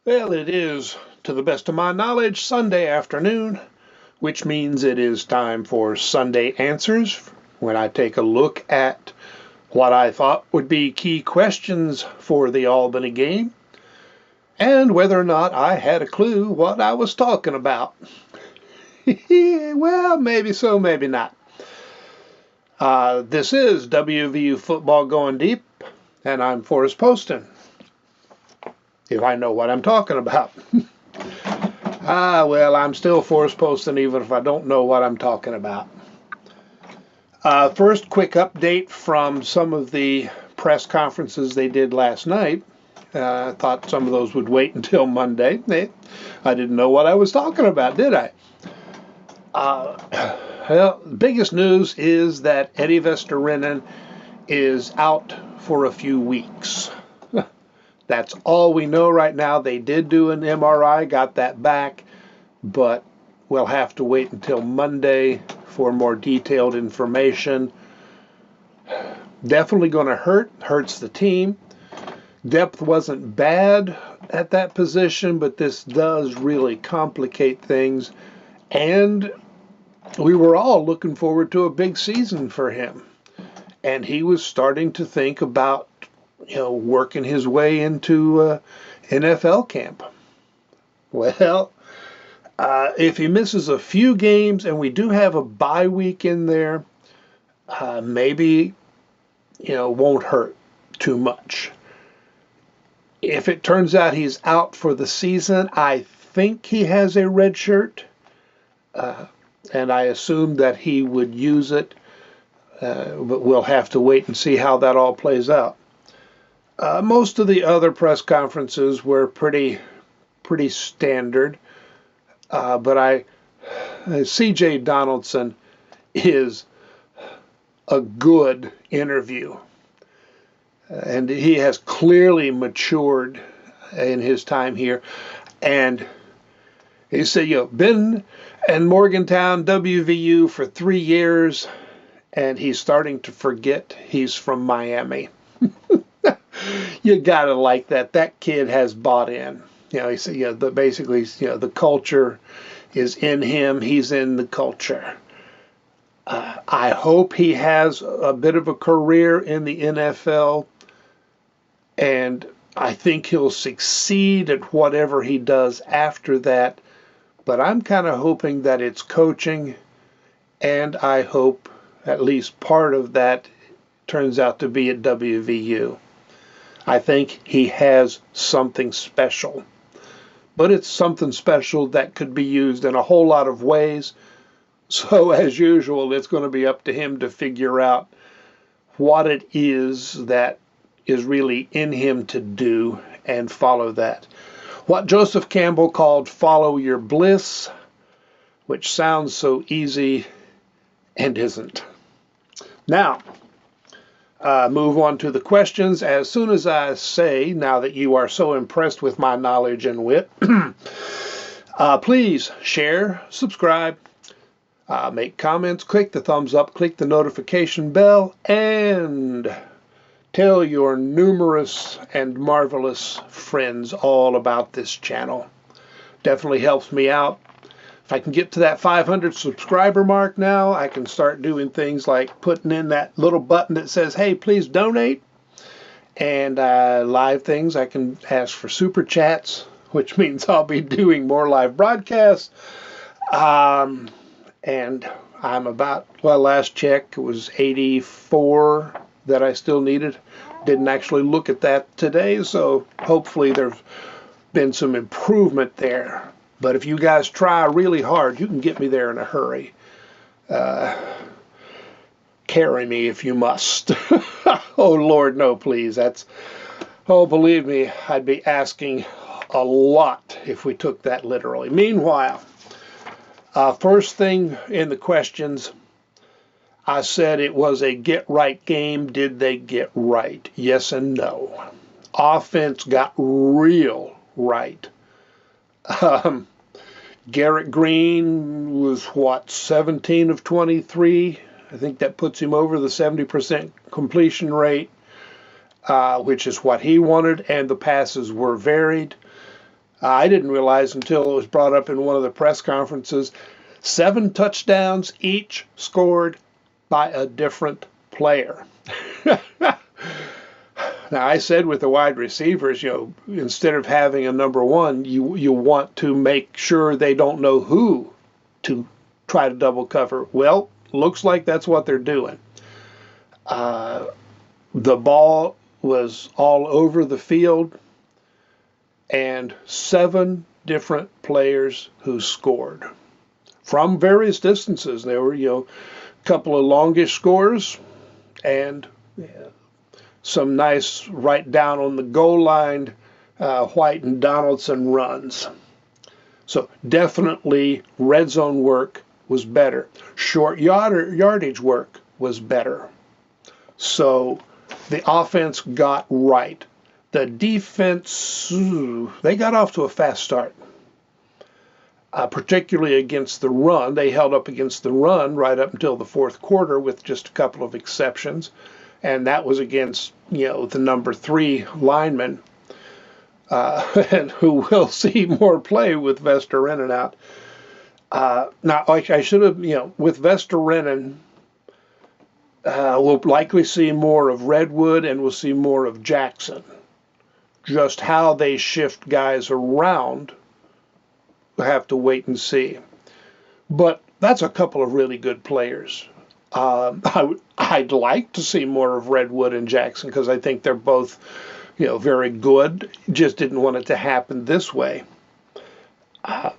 Well, it is, to the best of my knowledge, Sunday afternoon, which means it is time for Sunday Answers, when I take a look at what I thought would be key questions for the Albany game, and whether or not I had a clue what I was talking about. Well, maybe so, maybe not. This is WVU Football Going Deep, and I'm Forrest Poston, if I know what I'm talking about. Well, I'm still Forrest Poston even if I don't know what I'm talking about. First, quick update from some of the press conferences they did last night. I thought some of those would wait until Monday. I didn't know what I was talking about, did I? Well, the biggest news is that Eddie Vesterinen is out for a few weeks. That's all we know right now. They did do an MRI, got that back, but we'll have to wait until Monday for more detailed information. Definitely going to hurts the team. Depth wasn't bad at that position, but this does really complicate things. And we were all looking forward to a big season for him. And he was starting to think about working his way into NFL camp. Well, if he misses a few games, and we do have a bye week in there, maybe, won't hurt too much. If it turns out he's out for the season, I think he has a red shirt, and I assume that he would use it, but we'll have to wait and see how that all plays out. Most of the other press conferences were pretty standard, but CJ Donaldson is a good interview, and he has clearly matured in his time here. And he said, been in Morgantown, WVU for 3 years, and he's starting to forget he's from Miami. You gotta like that. That kid has bought in. He said, basically, the culture is in him. He's in the culture. I hope he has a bit of a career in the NFL, and I think he'll succeed at whatever he does after that. But I'm kind of hoping that it's coaching, and I hope at least part of that turns out to be at WVU. I think he has something special, but it's something special that could be used in a whole lot of ways. So as usual, it's going to be up to him to figure out what it is that is really in him to do and follow that. What Joseph Campbell called follow your bliss, which sounds so easy and isn't. Now, move on to the questions. As soon as I say, now that you are so impressed with my knowledge and wit, please share, subscribe, make comments, click the thumbs up, click the notification bell, and tell your numerous and marvelous friends all about this channel. Definitely helps me out. If I can get to that 500 subscriber mark now, I can start doing things like putting in that little button that says, hey, please donate. And live things, I can ask for super chats, which means I'll be doing more live broadcasts. And I'm about, last check, it was 84 that I still needed. Didn't actually look at that today, so hopefully there's been some improvement there. But if you guys try really hard, you can get me there in a hurry. Carry me if you must. Oh, Lord, no, please. Believe me, I'd be asking a lot if we took that literally. Meanwhile, first thing in the questions, I said it was a get-right game. Did they get right? Yes and no. Offense got real right. Garrett Green was, 17 of 23? I think that puts him over the 70% completion rate, which is what he wanted, and the passes were varied. I didn't realize until it was brought up in one of the press conferences, 7 touchdowns each scored by a different player. Now, I said with the wide receivers, instead of having a number one, you want to make sure they don't know who to try to double cover. Well, looks like that's what they're doing. The ball was all over the field, and 7 different players who scored from various distances. There were, a couple of longish scores and some nice right down on the goal line White and Donaldson runs. So definitely red zone work was better. Short yardage work was better. So the offense got right. The defense, they got off to a fast start, particularly against the run. They held up against the run right up until the fourth quarter with just a couple of exceptions. And that was against, the number 3 lineman, and who will see more play with Vesterinen out. Now, I should have, with Vesterinen, we'll likely see more of Redwood and we'll see more of Jackson. Just how they shift guys around, we'll have to wait and see. But that's a couple of really good players. I'd like to see more of Redwood and Jackson because I think they're both, very good. Just didn't want it to happen this way.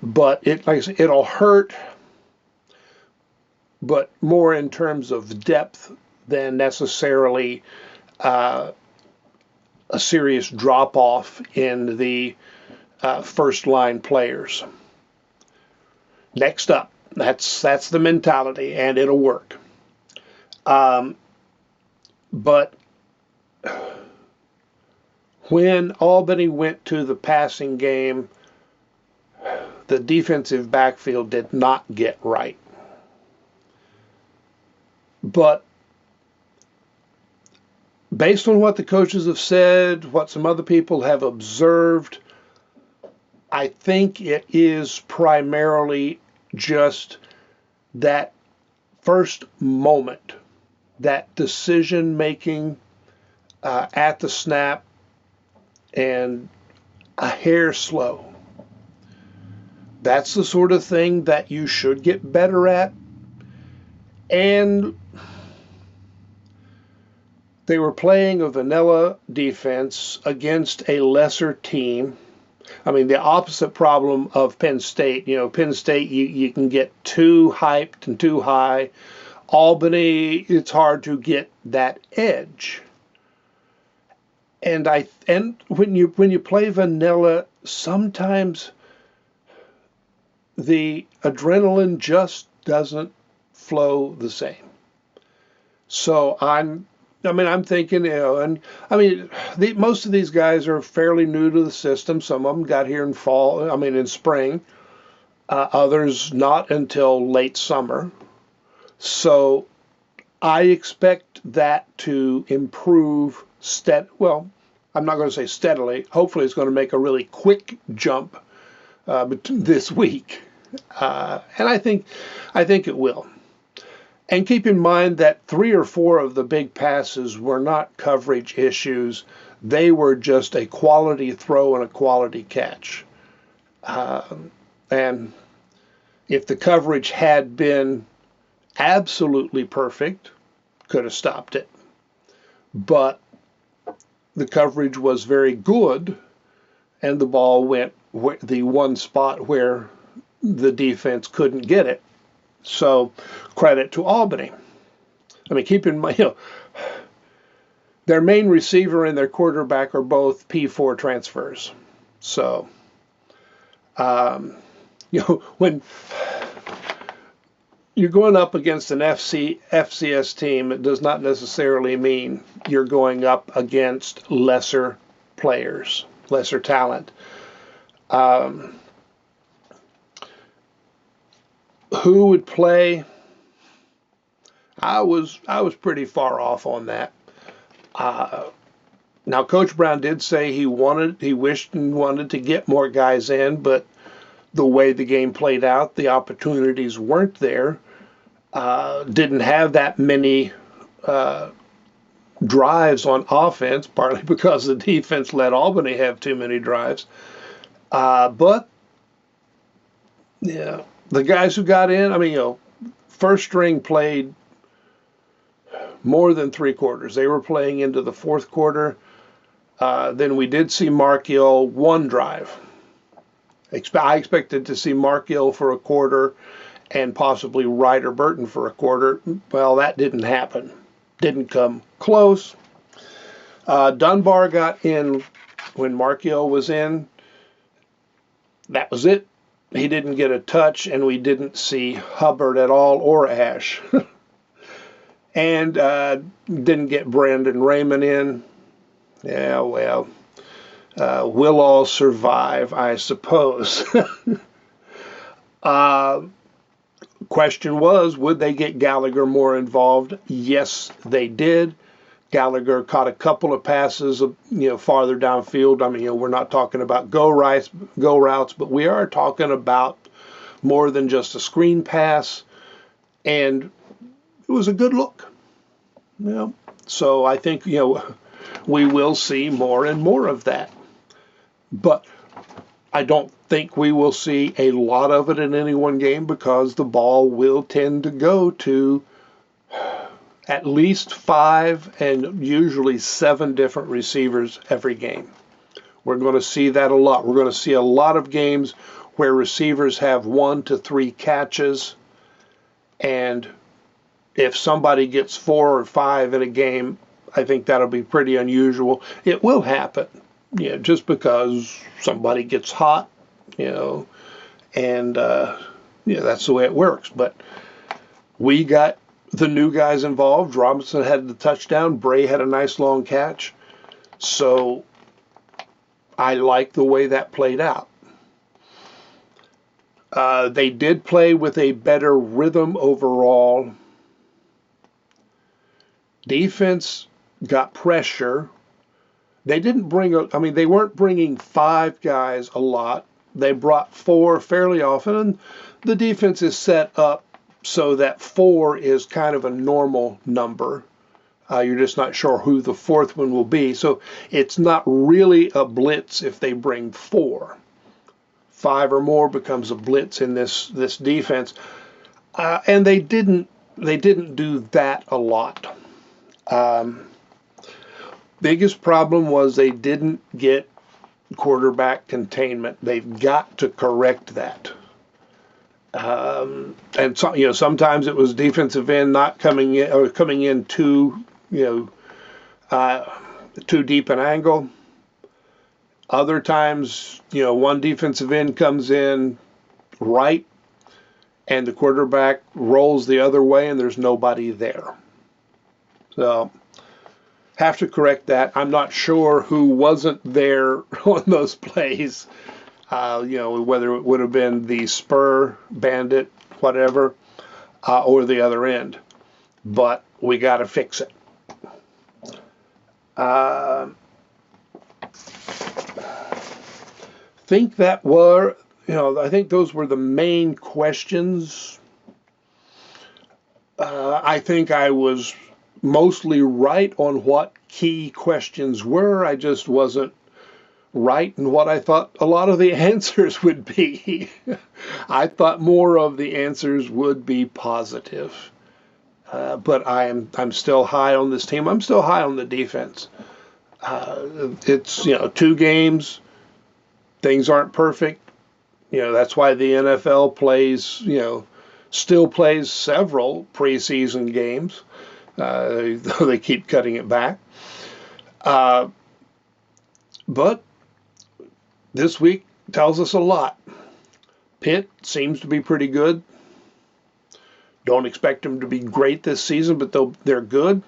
But like I said, it'll hurt, but more in terms of depth than necessarily a serious drop-off in the first line players. Next up, that's the mentality, and it'll work. But when Albany went to the passing game, the defensive backfield did not get right. But based on what the coaches have said, what some other people have observed, I think it is primarily just that first moment, that decision making at the snap, and a hair slow. That's the sort of thing that you should get better at. And they were playing a vanilla defense against a lesser team. I mean, the opposite problem of Penn State. Penn State, you can get too hyped and too high. Albany, it's hard to get that edge. And when you play vanilla, sometimes the adrenaline just doesn't flow the same. So I'm thinking, most of these guys are fairly new to the system. Some of them got here in spring. Others not until late summer. So I expect that to improve I'm not going to say steadily. Hopefully it's going to make a really quick jump this week. And I think it will. And keep in mind that 3 or 4 of the big passes were not coverage issues. They were just a quality throw and a quality catch. And if the coverage had been absolutely perfect, could have stopped it. But the coverage was very good, and the ball went the one spot where the defense couldn't get it. So credit to Albany. Keep in mind, their main receiver and their quarterback are both P4 transfers. So, when you're going up against an FCS team, it does not necessarily mean you're going up against lesser players, lesser talent. Who would play? I was pretty far off on that. Now, Coach Brown did say he wished and wanted to get more guys in, but the way the game played out, the opportunities weren't there. Didn't have that many drives on offense, partly because the defense let Albany have too many drives. But yeah, the guys who got in, I mean, first string played more than 3/4. They were playing into the fourth quarter. Then we did see Mark Hill one drive. I expected to see Mark Hill for a quarter and possibly Ryder Burton for a quarter. Well, that didn't happen. Didn't come close. Dunbar got in when Mark Hill was in. That was it. He didn't get a touch, and we didn't see Hubbard at all or Ash. And didn't get Brandon Raymond in. Yeah, well, we'll all survive, I suppose. Question was, would they get Gallagher more involved? Yes, they did. Gallagher caught a couple of passes, farther downfield. I mean, we're not talking about go routes, but we are talking about more than just a screen pass, and it was a good look. So I think we will see more and more of that, but I don't think we will see a lot of it in any one game because the ball will tend to go to at least 5 and usually 7 different receivers every game. We're going to see that a lot. We're going to see a lot of games where receivers have 1 to 3 catches, and if somebody gets 4 or 5 in a game, I think that'll be pretty unusual. It will happen, just because somebody gets hot, and that's the way it works. But we got the new guys involved. Robinson had the touchdown. Bray had a nice long catch. So I like the way that played out. They did play with a better rhythm overall. Defense got pressure. They didn't they weren't bringing 5 guys a lot. They brought 4 fairly often, and the defense is set up so that 4 is kind of a normal number. You're just not sure who the 4th one will be. So it's not really a blitz if they bring 4. 5 or more becomes a blitz in this defense. And they didn't do that a lot. Biggest problem was they didn't get quarterback containment. They've got to correct that. And so, sometimes it was defensive end not coming in or coming in too deep an angle. Other times, one defensive end comes in right and the quarterback rolls the other way and there's nobody there. So have to correct that. I'm not sure who wasn't there on those plays. Whether it would have been the Spur, Bandit, whatever, or the other end. But we got to fix it. I think those were the main questions. I think I was mostly right on what key questions were. I just wasn't right in what I thought a lot of the answers would be. I thought more of the answers would be positive. But I'm still high on this team. I'm still high on the defense. It's 2 games. Things aren't perfect. That's why the NFL still plays several preseason games. They keep cutting it back. But this week tells us a lot. Pitt seems to be pretty good. Don't expect them to be great this season, but they're good.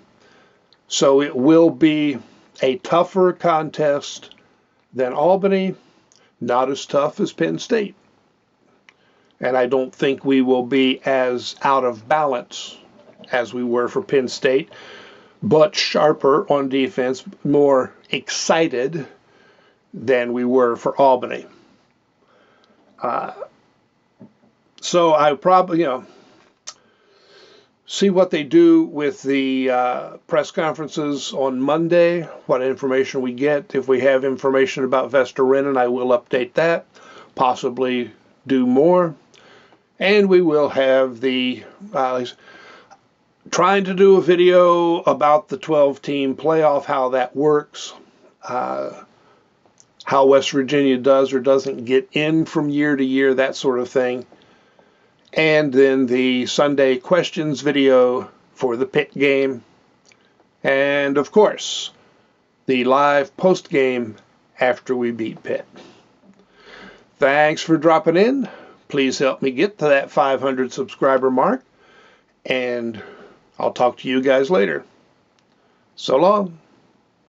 So it will be a tougher contest than Albany, not as tough as Penn State. And I don't think we will be as out of balance as we were for Penn State. but sharper on defense, more excited than we were for Albany. So I probably, see what they do with the press conferences on Monday, what information we get. If we have information about Vesterinen, I will update that, possibly do more. And we will have the trying to do a video about the 12-team playoff, how that works, how West Virginia does or doesn't get in from year to year, that sort of thing. And then the Sunday questions video for the Pitt game. And, of course, the live post game after we beat Pitt. Thanks for dropping in. Please help me get to that 500 subscriber mark. And I'll talk to you guys later. So long.